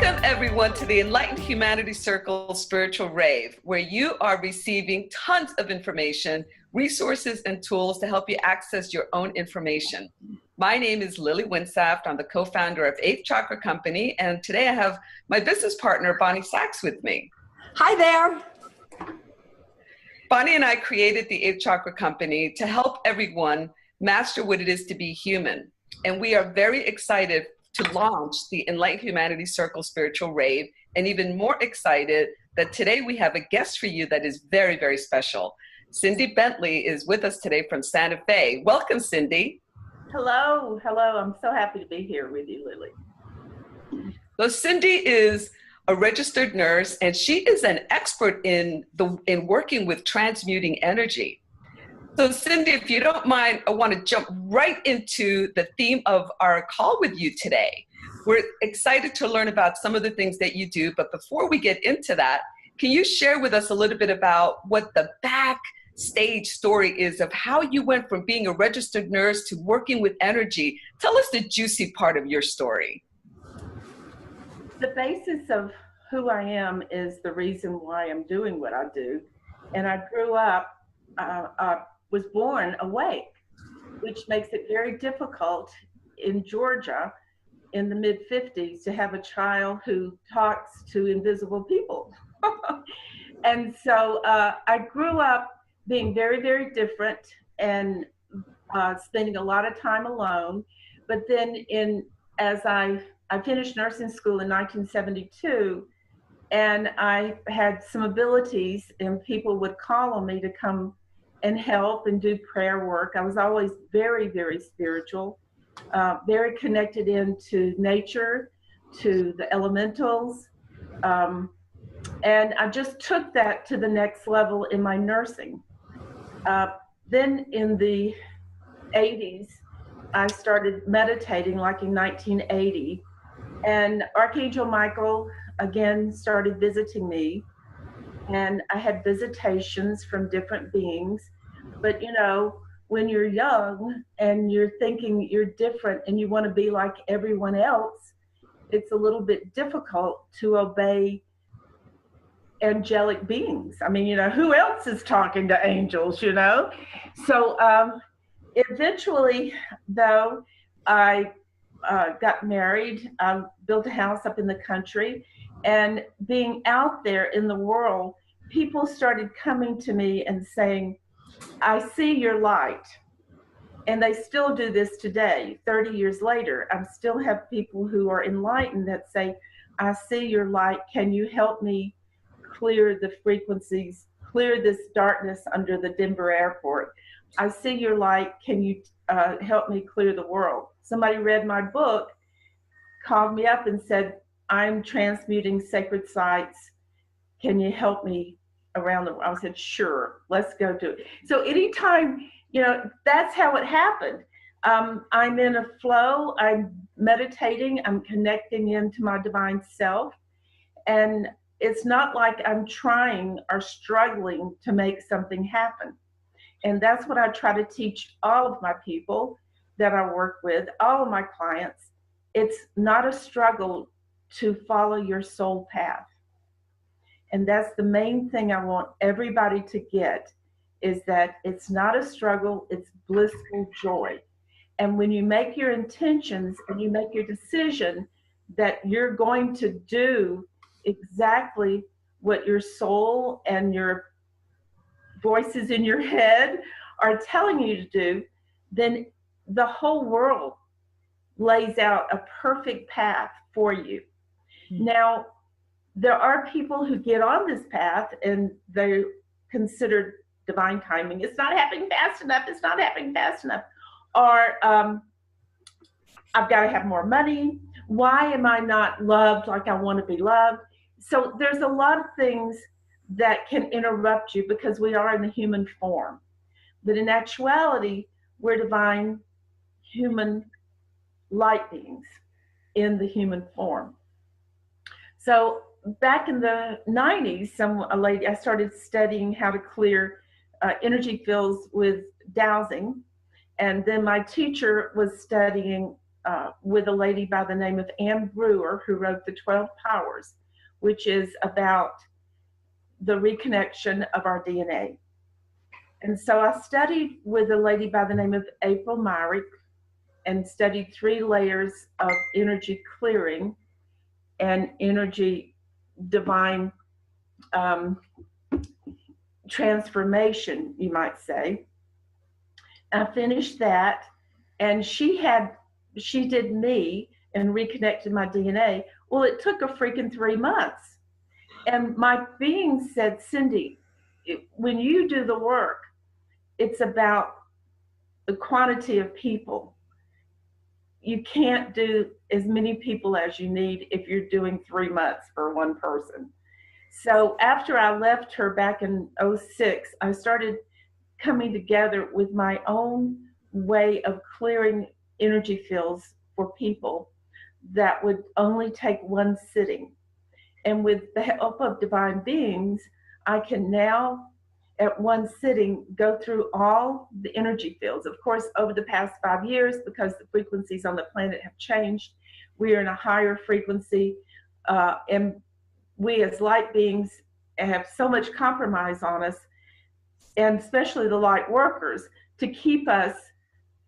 Welcome, everyone, to the Enlightened Humanity Circle Spiritual Rave, where you are receiving tons of information, resources, and tools to help you access your own information. My name is Lily Winsaft. I'm the co-founder of 8th Chakra Company, and today I have my business partner, Bonnie Sachs, with me. Hi there. Bonnie and I created the 8th Chakra Company to help everyone master what it is to be human. And we are very excited to launch the Enlightened Humanity Circle Spiritual Rave, and even more excited that today we have a guest for you that is very, very special. Cindy Bentley is with us today from Santa Fe. Welcome, Cindy. Hello. I'm so happy to be here with you, Lily. So Cindy is a registered nurse, and she is an expert in working with transmuting energy. So Cindy, if you don't mind, I want to jump right into the theme of our call with you today. We're excited to learn about some of the things that you do, but before we get into that, can you share with us a little bit about what the backstage story is of how you went from being a registered nurse to working with energy? Tell us the juicy part of your story. The basis of who I am is the reason why I'm doing what I do. And I grew up, was born awake, which makes it very difficult in Georgia in the mid-50s to have a child who talks to invisible people. And so I grew up being very, very different and spending a lot of time alone. But then as I finished nursing school in 1972, and I had some abilities, and people would call on me to come and help and do prayer work. I was always very, very spiritual, very connected into nature, to the elementals. And I just took that to the next level in my nursing. Then in the 80s, I started meditating like in 1980. And Archangel Michael again started visiting me. And I had visitations from different beings. But you know, when you're young and you're thinking you're different and you want to be like everyone else, it's a little bit difficult to obey angelic beings. I mean, you know, who else is talking to angels, you know? So eventually, though, I got married, built a house up in the country, and being out there in the world, people started coming to me and saying, I see your light. And they still do this today, 30 years later. I still have people who are enlightened that say, I see your light. Can you help me clear the frequencies, clear this darkness under the Denver airport? I see your light. Can you help me clear the world? Somebody read my book, called me up and said, I'm transmuting sacred sites. Can you help me around the world? I said, sure, let's go do it. So anytime, you know, that's how it happened. I'm in a flow, I'm meditating, I'm connecting into my divine self. And it's not like I'm trying or struggling to make something happen. And that's what I try to teach all of my people that I work with, all of my clients. It's not a struggle to follow your soul path. And that's the main thing I want everybody to get, is that it's not a struggle, it's blissful joy. And when you make your intentions and you make your decision that you're going to do exactly what your soul and your voices in your head are telling you to do, then the whole world lays out a perfect path for you. Now, there are people who get on this path and they're considered divine timing. It's not happening fast enough. It's not happening fast enough. Or I've got to have more money. Why am I not loved like I want to be loved? So there's a lot of things that can interrupt you because we are in the human form. But in actuality, we're divine human light beings in the human form. So back in the 90s, a lady, I started studying how to clear energy fields with dowsing. And then my teacher was studying with a lady by the name of Anne Brewer, who wrote The 12 Powers, which is about the reconnection of our DNA. And so I studied with a lady by the name of April Myrick and studied 3 layers of energy clearing and energy divine transformation, you might say. I finished that, and she did me and reconnected my DNA. Well, it took a freaking 3 months. And my being said, Cindy, when you do the work, it's about the quantity of people. You can't do as many people as you need if you're doing 3 months for one person. So after I left her back in 2006, I started coming together with my own way of clearing energy fields for people that would only take one sitting. And with the help of divine beings, I can now, at one sitting, go through all the energy fields. Of course, over the past 5 years, because the frequencies on the planet have changed, we are in a higher frequency, and we as light beings have so much compromise on us, and especially the light workers, to keep us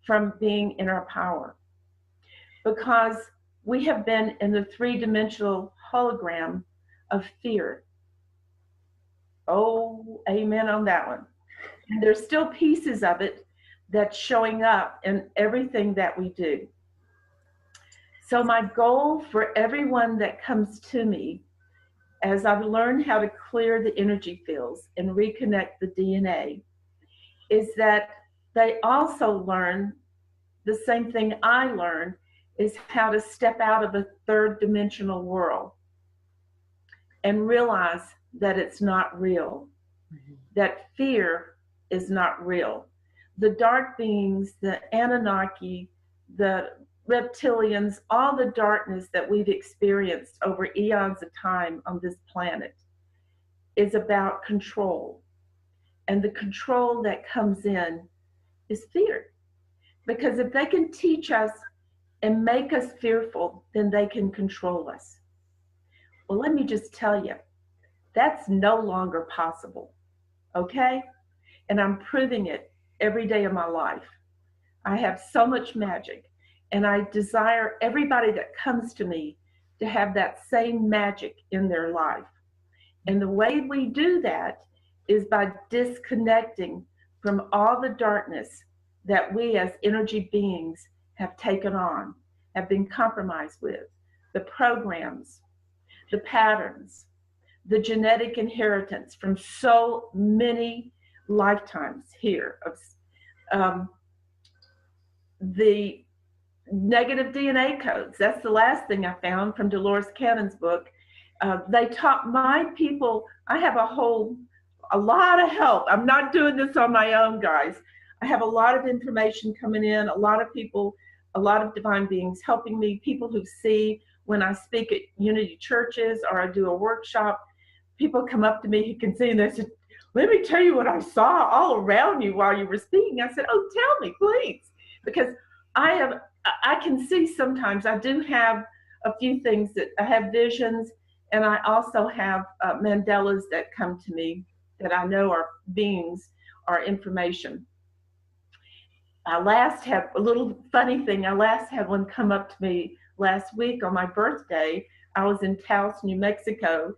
from being in our power. Because we have been in the 3-dimensional hologram of fear. Oh, amen on that one. And there's still pieces of it that's showing up in everything that we do. So my goal for everyone that comes to me, as I've learned how to clear the energy fields and reconnect the DNA, is that they also learn the same thing I learned, is how to step out of a 3rd-dimensional world and realize that it's not real, that fear is not real. The dark beings, the Anunnaki, the reptilians, all the darkness that we've experienced over eons of time on this planet is about control. And the control that comes in is fear. Because if they can teach us and make us fearful, then they can control us. Well, let me just tell you, that's no longer possible, okay? And I'm proving it every day of my life. I have so much magic, and I desire everybody that comes to me to have that same magic in their life. And the way we do that is by disconnecting from all the darkness that we as energy beings have taken on, have been compromised with, the programs, the patterns, the genetic inheritance from so many lifetimes here of the negative DNA codes. That's the last thing I found from Dolores Cannon's book. They taught my people, I have a lot of help. I'm not doing this on my own, guys. I have a lot of information coming in, a lot of people, a lot of divine beings helping me, people who see when I speak at Unity churches or I do a workshop. People come up to me who can see and they said, let me tell you what I saw all around you while you were speaking. I said, oh, tell me, please. Because I can see sometimes. I do have a few things that I have visions, and I also have mandalas that come to me that I know are beings or information. I last had a little funny thing. I last had one come up to me last week on my birthday. I was in Taos, New Mexico,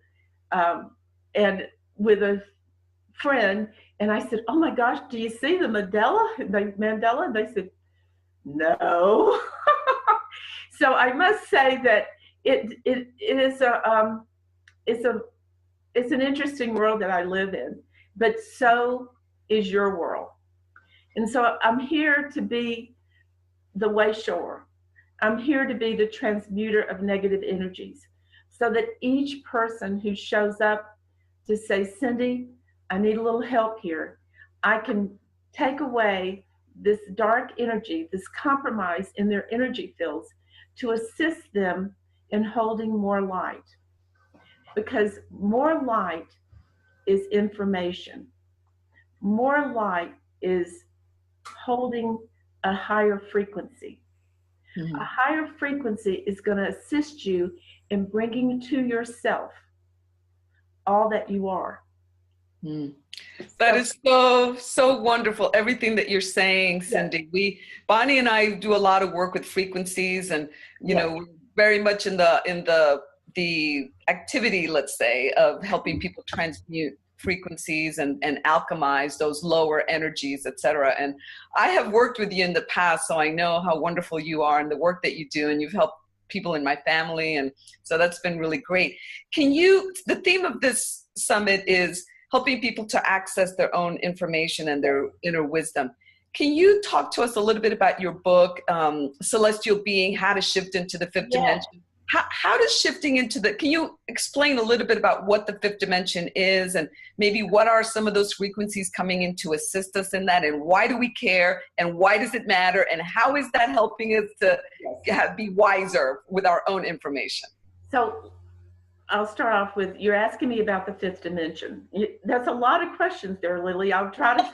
and with a friend, and I said, oh my gosh, do you see the Mandela? And they said, no. So I must say that it's an interesting world that I live in, but so is your world. And so I'm here to be the way shower. I'm here to be the transmuter of negative energies, so that each person who shows up to say, Cindy, I need a little help here, I can take away this dark energy, this compromise in their energy fields, to assist them in holding more light. Because more light is information. More light is holding a higher frequency. A Mhm. higher frequency is going to assist you in bringing to yourself all that you are. Mm. That So, is so, so wonderful. Everything that you're saying, yes, Cindy. Bonnie and I do a lot of work with frequencies, and yes. we're very much in the activity, let's say, of helping people transmute frequencies and alchemize those lower energies, et cetera. And I have worked with you in the past, so I know how wonderful you are and the work that you do, and you've helped people in my family, and so that's been really great. The theme of this summit is helping people to access their own information and their inner wisdom. Can you talk to us a little bit about your book, Celestial Being, How to Shift into the Fifth Yes. Dimension? How does shifting into can you explain a little bit about what the fifth dimension is, and maybe what are some of those frequencies coming in to assist us in that, and why do we care, and why does it matter, and how is that helping us to be wiser with our own information? So I'll start off with, you're asking me about the fifth dimension. That's a lot of questions there, Lily. I'll try to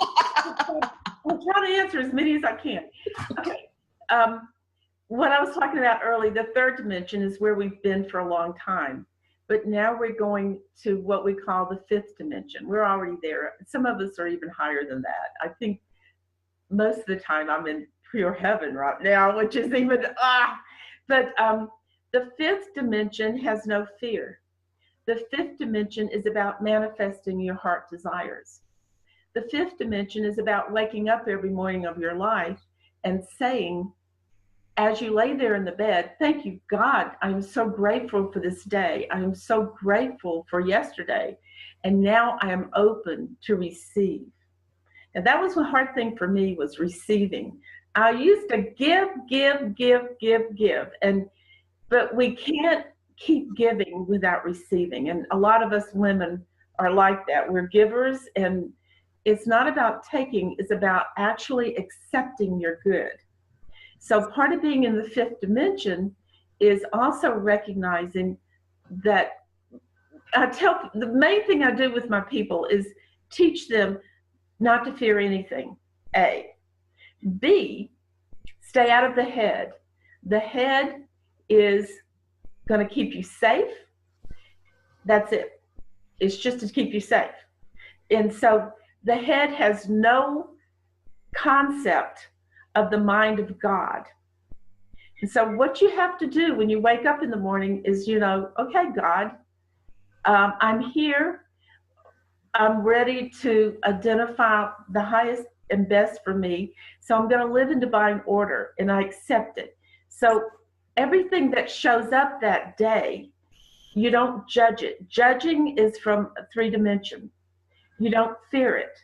answer as many as I can. Okay. What I was talking about earlier, the third dimension is where we've been for a long time. But now we're going to what we call the fifth dimension. We're already there. Some of us are even higher than that. I think most of the time I'm in pure heaven right now, which is even, But the fifth dimension has no fear. The fifth dimension is about manifesting your heart desires. The fifth dimension is about waking up every morning of your life and saying, as you lay there in the bed, thank you, God. I'm so grateful for this day. I am so grateful for yesterday. And now I am open to receive. And that was a hard thing for me, was receiving. I used to give. But we can't keep giving without receiving. And a lot of us women are like that. We're givers, and it's not about taking, it's about actually accepting your good. So part of being in the fifth dimension is also recognizing that the main thing I do with my people is teach them not to fear anything. A. B, stay out of the head. The head is going to keep you safe. That's it. It's just to keep you safe. And so the head has no concept of the mind of God. And so what you have to do when you wake up in the morning is, okay, God, I'm here. I'm ready to identify the highest and best for me. So I'm going to live in divine order, and I accept it. So everything that shows up that day, you don't judge it. Judging is from a three dimension. You don't fear it.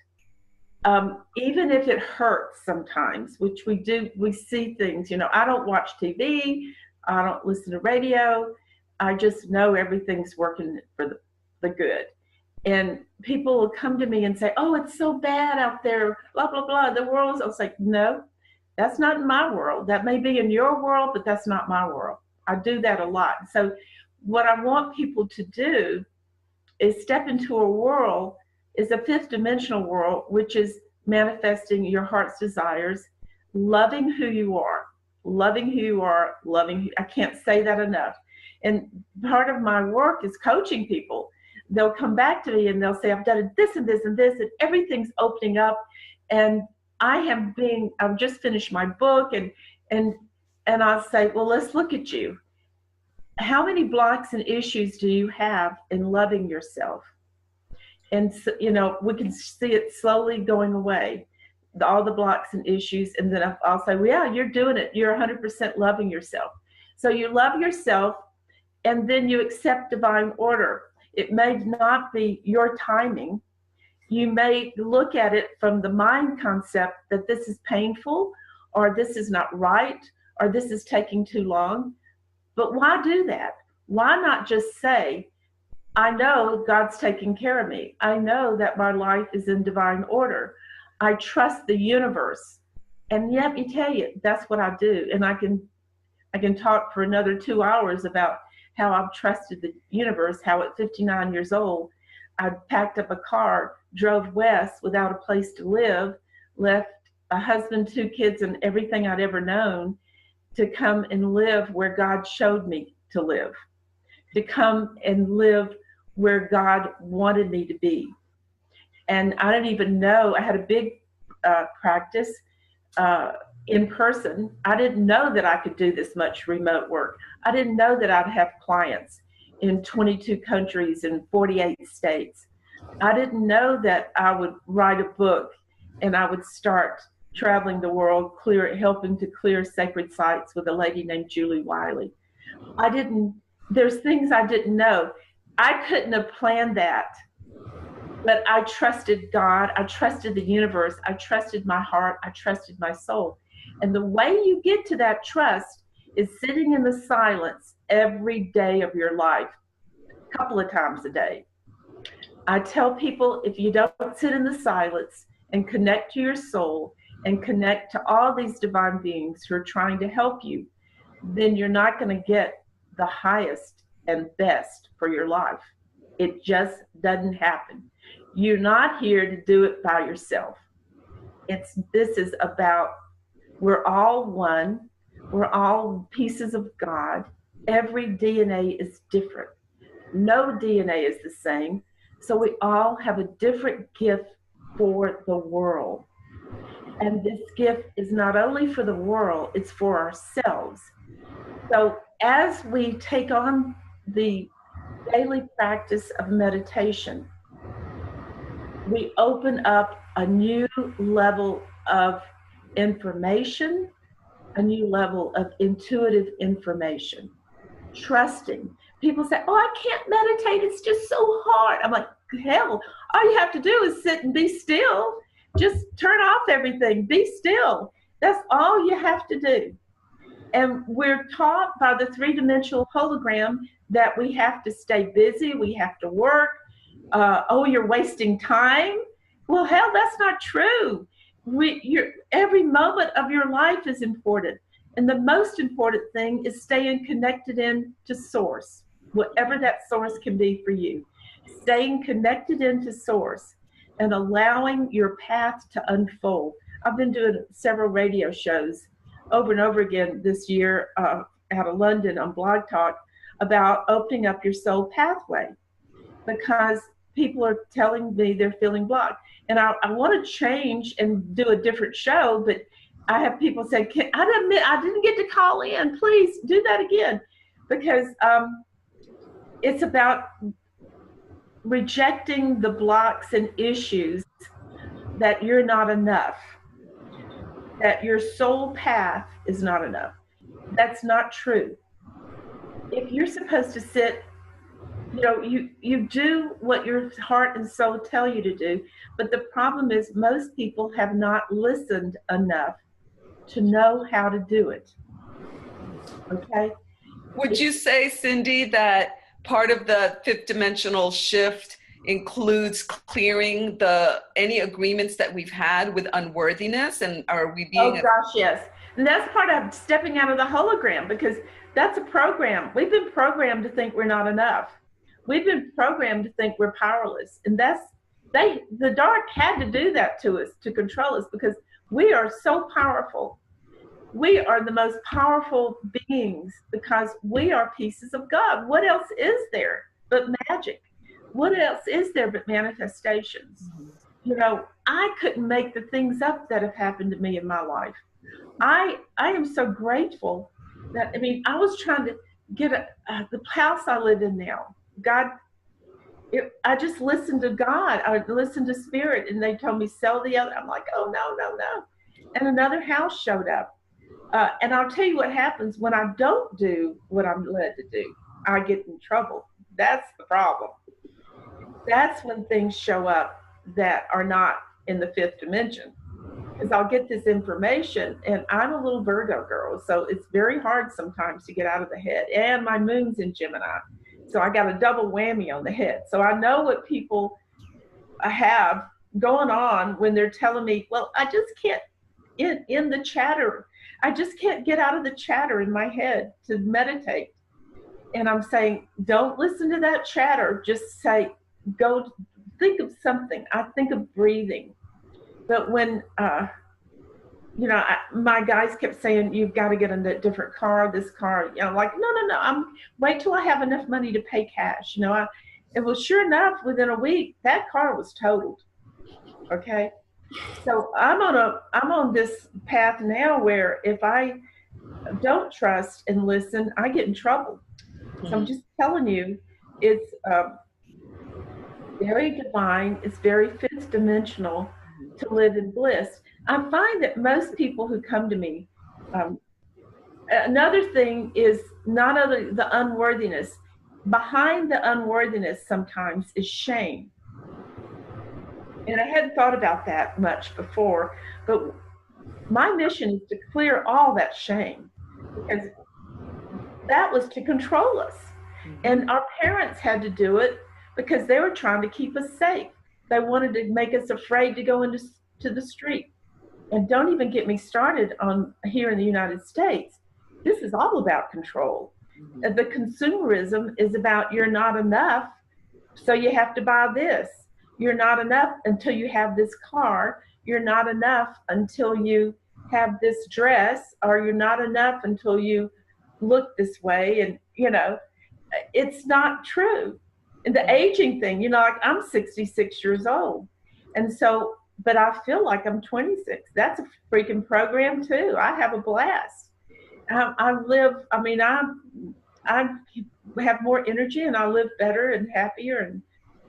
Even if it hurts sometimes, which we do, we see things, I don't watch TV, I don't listen to radio. I just know everything's working for the good. And people will come to me and say, oh, it's so bad out there, blah, blah, blah. The world is, I was like, no, that's not in my world. That may be in your world, but that's not my world. I do that a lot. So what I want people to do is step into a world, is a fifth dimensional world, which is manifesting your heart's desires, loving who you are, I can't say that enough. And part of my work is coaching people. They'll come back to me and they'll say, I've done this and this and this, and everything's opening up. And I've just finished my book, and I'll say, well, let's look at you. How many blocks and issues do you have in loving yourself? And so, we can see it slowly going away, all the blocks and issues. And then I'll say, well, yeah, you're doing it. You're 100% loving yourself. So you love yourself, and then you accept divine order. It may not be your timing. You may look at it from the mind concept that this is painful, or this is not right, or this is taking too long. But why do that? Why not just say, I know God's taking care of me. I know that my life is in divine order. I trust the universe. And let me tell you, that's what I do. And I can talk for another 2 hours about how I've trusted the universe, how at 59 years old, I packed up a car, drove west without a place to live, left a husband, 2 kids, and everything I'd ever known, to come and live where God showed me to live, to come and live where God wanted me to be. And I didn't even know, I had a big practice in person. I didn't know that I could do this much remote work. I didn't know that I'd have clients in 22 countries and 48 states. I didn't know that I would write a book and I would start traveling the world, helping to clear sacred sites with a lady named Julie Wiley. There's things I didn't know. I couldn't have planned that, but I trusted God. I trusted the universe. I trusted my heart. I trusted my soul. And the way you get to that trust is sitting in the silence every day of your life, a couple of times a day. I tell people, if you don't sit in the silence and connect to your soul and connect to all these divine beings who are trying to help you, then you're not going to get the highest and best for your life. It just doesn't happen. You're not here to do it by yourself. This is about, we're all one. We're all pieces of God. Every DNA is different. No DNA is the same. So we all have a different gift for the world. And this gift is not only for the world, it's for ourselves. So as we take on the daily practice of meditation, we open up a new level of information, a new level of intuitive information, trusting. People say, oh, I can't meditate, it's just so hard. I'm like, hell, all you have to do is sit and be still. Just turn off everything, be still. That's all you have to do. And we're taught by the three-dimensional hologram that we have to stay busy, we have to work. Oh, you're wasting time. Well, hell, that's not true. Every moment of your life is important. And the most important thing is staying connected into source, whatever that source can be for you. Staying connected into source and allowing your path to unfold. I've been doing several radio shows over and over again this year out of London on Blog Talk about opening up your soul pathway, because people are telling me they're feeling blocked. And I want to change and do a different show, but I have people say, I didn't get to call in. Please do that again. Because it's about rejecting the blocks and issues that you're not enough, that your soul path is not enough. That's not true. If you're supposed to sit, you do what your heart and soul tell you to do, but the problem is most people have not listened enough to know how to do it. Okay? Would you say, Cindy, that part of the fifth dimensional shift includes clearing any agreements that we've had with unworthiness? And are we being— Oh gosh, yes. And that's part of stepping out of the hologram, because that's a program. We've been programmed to think we're not enough. We've been programmed to think we're powerless. And the dark had to do that to us, to control us, because we are so powerful. We are the most powerful beings because we are pieces of God. What else is there but magic? What else is there but manifestations? I couldn't make the things up that have happened to me in my life. I am so grateful that, I was trying to get the house I live in now. God, I just listened to God. I listened to Spirit, and they told me sell the other. I'm like, oh, no. And another house showed up. And I'll tell you what happens when I don't do what I'm led to do. I get in trouble. That's the problem. That's when things show up that are not in the fifth dimension. Because I'll get this information, and I'm a little Virgo girl, so it's very hard sometimes to get out of the head. And my moon's in Gemini, so I got a double whammy on the head. So I know what people have going on when they're telling me, well, I just can't, in the chatter, I just can't get out of the chatter in my head to meditate. And I'm saying, don't listen to that chatter. Just say, go think of something. I think of breathing. But when you know, my guys kept saying, you've got to get a different car, this car. You know, like, no. Wait till I have enough money to pay cash. You know, it was sure enough, within a week, that car was totaled. Okay. So I'm on this path now where if I don't trust and listen, I get in trouble. So I'm just telling you, it's very divine. It's very fifth dimensional to live in bliss. I find that most people who come to me, um, another thing is not only the unworthiness. Behind the unworthiness sometimes is shame. And I hadn't thought about that much before, but my mission is to clear all that shame because that was to control us. And our parents had to do it because they were trying to keep us safe. They wanted to make us afraid to go into the street. And don't even get me started on here in the United States. This is all about control. The consumerism is about you're not enough, so you have to buy this. You're not enough until you have this car. You're not enough until you have this dress, or you're not enough until you look this way. And, you know, it's not true. And the aging thing, you know, like I'm 66 years old. And so, but I feel like I'm 26. That's a freaking program too. I have a blast. I live, I mean, I have more energy and I live better and happier and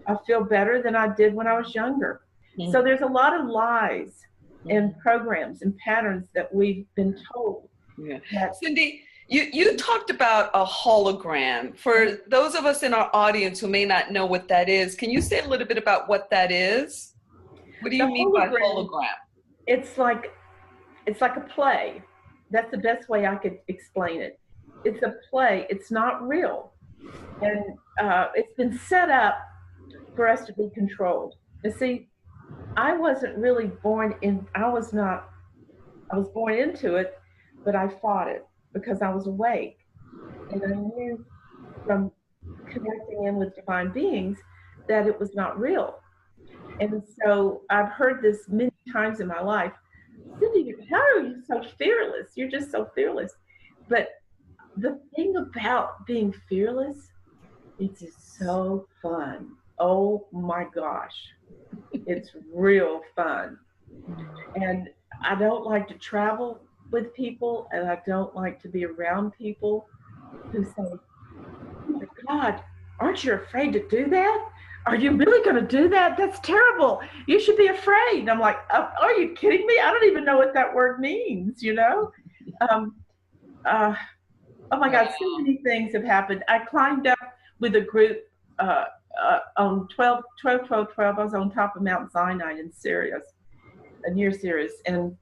I feel better than I did when I was younger. Mm-hmm. So there's a lot of lies and programs and patterns that we've been told. Yeah. Cindy, you talked about a hologram. For those of us in our audience who may not know what that is, can you say a little bit about what that is? What do you mean by hologram? It's like a play. That's the best way I could explain it. It's a play. It's not real. And it's been set up for us to be controlled. And see, I wasn't really born in, I was born into it, but I fought it because I was awake. And I knew from connecting in with divine beings that it was not real. And so I've heard this many times in my life. Cindy, how are you so fearless? You're just so fearless. But the thing about being fearless, it's so fun. Oh my gosh. It's real fun. And I don't like to travel with people, and I don't like to be around people who say, oh my God, aren't you afraid to do that? Are you really going to do that? That's terrible. You should be afraid. And I'm like, oh, are you kidding me? I don't even know what that word means, you know? Oh my God, so many things have happened. I climbed up with a group on 12. I was on top of Mount Sinai in Syria, near Syria. And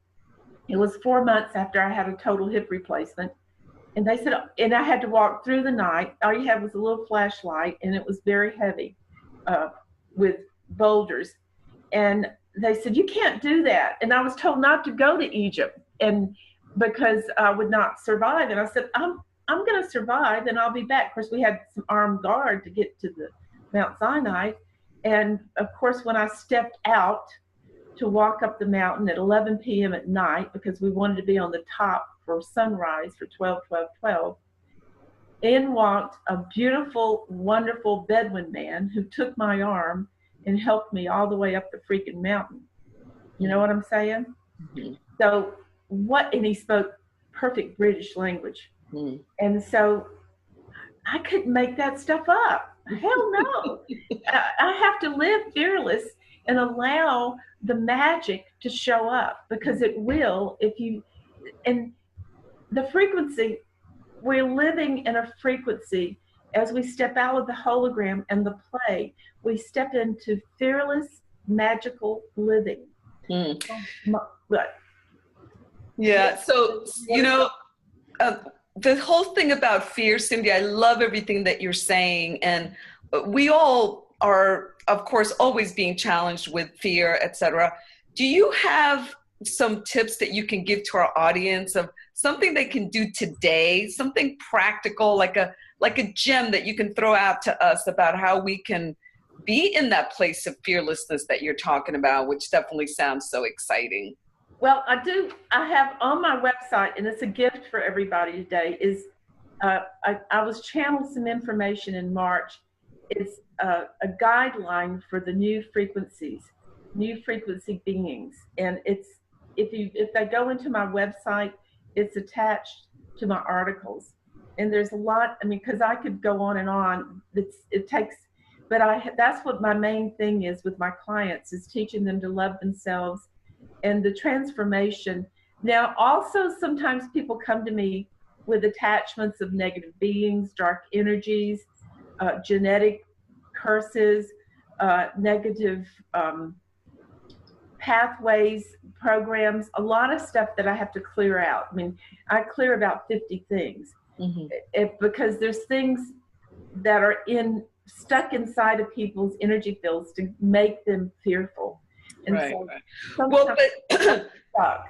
it was 4 months after I had a total hip replacement. And they said, and I had to walk through the night. All you had was a little flashlight, and it was very heavy. With boulders, and they said you can't do that, and I was told not to go to Egypt, and because I would not survive. And I said I'm going to survive, and I'll be back. Of course, we had some armed guard to get to the Mount Sinai, and of course, when I stepped out to walk up the mountain at 11 p.m. at night, because we wanted to be on the top for sunrise for 12. In walked a beautiful, wonderful Bedouin man who took my arm and helped me all the way up the freaking mountain. You know what I'm saying? Mm-hmm. So and he spoke perfect British language. Mm-hmm. And so I couldn't make that stuff up. Hell no. I have to live fearless and allow the magic to show up, because it will and the frequency, we're living in a frequency. As we step out of the hologram and the play, we step into fearless, magical living. Mm. Yeah, so, you know, the whole thing about fear, Cindy, I love everything that you're saying. And we all are, of course, always being challenged with fear, etc. Do you have some tips that you can give to our audience of something they can do today, something practical, like a gem that you can throw out to us about how we can be in that place of fearlessness that you're talking about, which definitely sounds so exciting? Well, I have on my website, and it's a gift for everybody today, is I was channeled some information in March. It's a guideline for the new frequencies, new frequency beings. And it's, if they go into my website, it's attached to my articles. And there's a lot, I mean, because I could go on and on. It takes, but that's what my main thing is with my clients, is teaching them to love themselves and the transformation. Now, also, sometimes people come to me with attachments of negative beings, dark energies, genetic curses, negative pathways, programs, a lot of stuff that I have to clear out. I mean, I clear about 50 things because there's things that are stuck inside of people's energy fields to make them fearful. And right, so right. Well, but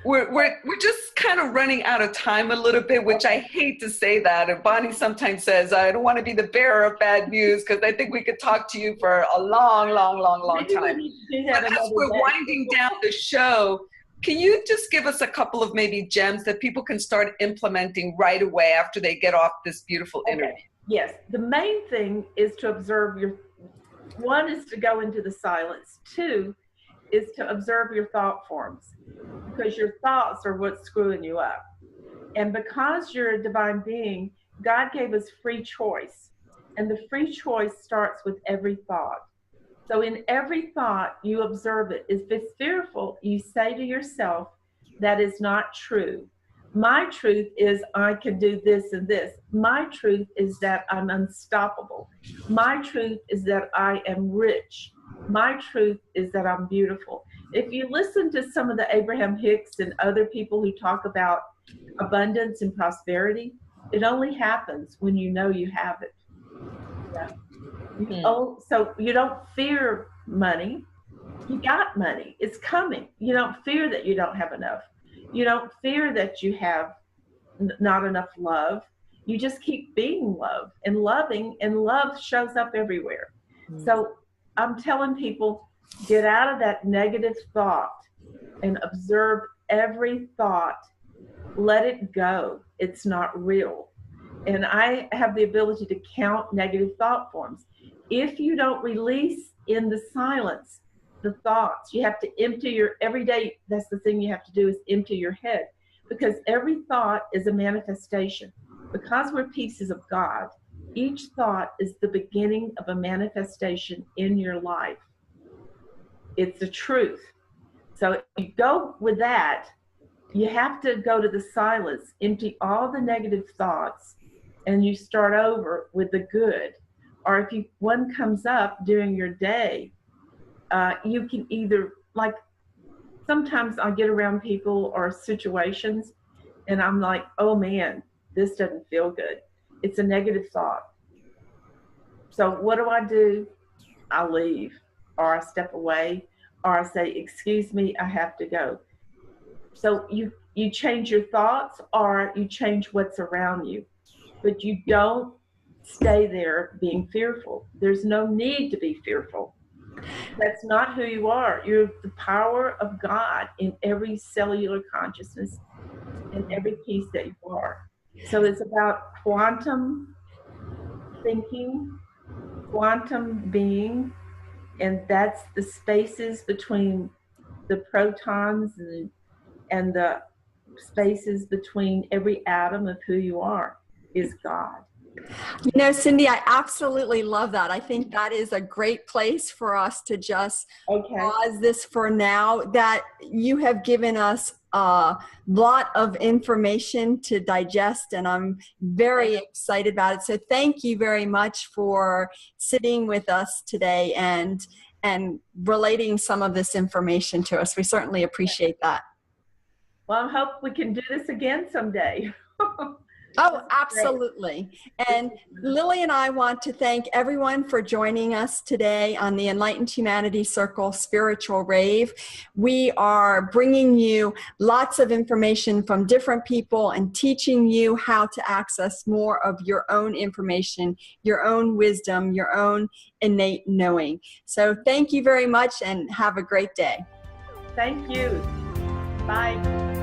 we're just kind of running out of time a little bit, which I hate to say that. And Bonnie sometimes says, I don't want to be the bearer of bad news, because I think we could talk to you for a long time. But as we're winding down the show, can you just give us a couple of maybe gems that people can start implementing right away after they get off this beautiful interview? Yes, the main thing is to observe one is to go into the silence. Two is to observe your thought forms, because your thoughts are what's screwing you up. And because you're a divine being, God gave us free choice. And the free choice starts with every thought. So in every thought, you observe it. If it's fearful, you say to yourself, that is not true. My truth is I can do this and this. My truth is that I'm unstoppable. My truth is that I am rich. My truth is that I'm beautiful. If you listen to some of the Abraham Hicks and other people who talk about abundance and prosperity, it only happens when you know you have it. Yeah. So you don't fear money. You got money. It's coming. You don't fear that you don't have enough. You don't fear that you have not enough love. You just keep being love and loving, and love shows up everywhere. So I'm telling people, get out of that negative thought and observe every thought. Let it go. It's not real. And I have the ability to count negative thought forms. If you don't release in the silence the thoughts, you have to empty every day. That's the thing you have to do, is empty your head, because every thought is a manifestation. Because we're pieces of God, each thought is the beginning of a manifestation in your life. It's the truth. So if you go with that, you have to go to the silence, empty all the negative thoughts, and you start over with the good. Or if one comes up during your day, you can either, like, sometimes I get around people or situations and I'm like, oh man, this doesn't feel good. It's a negative thought. So what do? I leave, or I step away, or I say, excuse me, I have to go. So you change your thoughts, or you change what's around you, but you don't stay there being fearful. There's no need to be fearful. That's not who you are. You're the power of God in every cellular consciousness, in every piece that you are. So it's about quantum thinking, quantum being, and that's the spaces between the protons and the spaces between every atom of who you are is God. You know, Cindy, I absolutely love that. I think that is a great place for us to just pause this for now, that you have given us a lot of information to digest, and I'm very excited about it. So thank you very much for sitting with us today and relating some of this information to us. We certainly appreciate that. Well, I hope we can do this again someday. Oh, absolutely. And Lily and I want to thank everyone for joining us today on the Enlightened Humanity Circle Spiritual Rave. We are bringing you lots of information from different people and teaching you how to access more of your own information, your own wisdom, your own innate knowing. So thank you very much and have a great day. Thank you. Bye.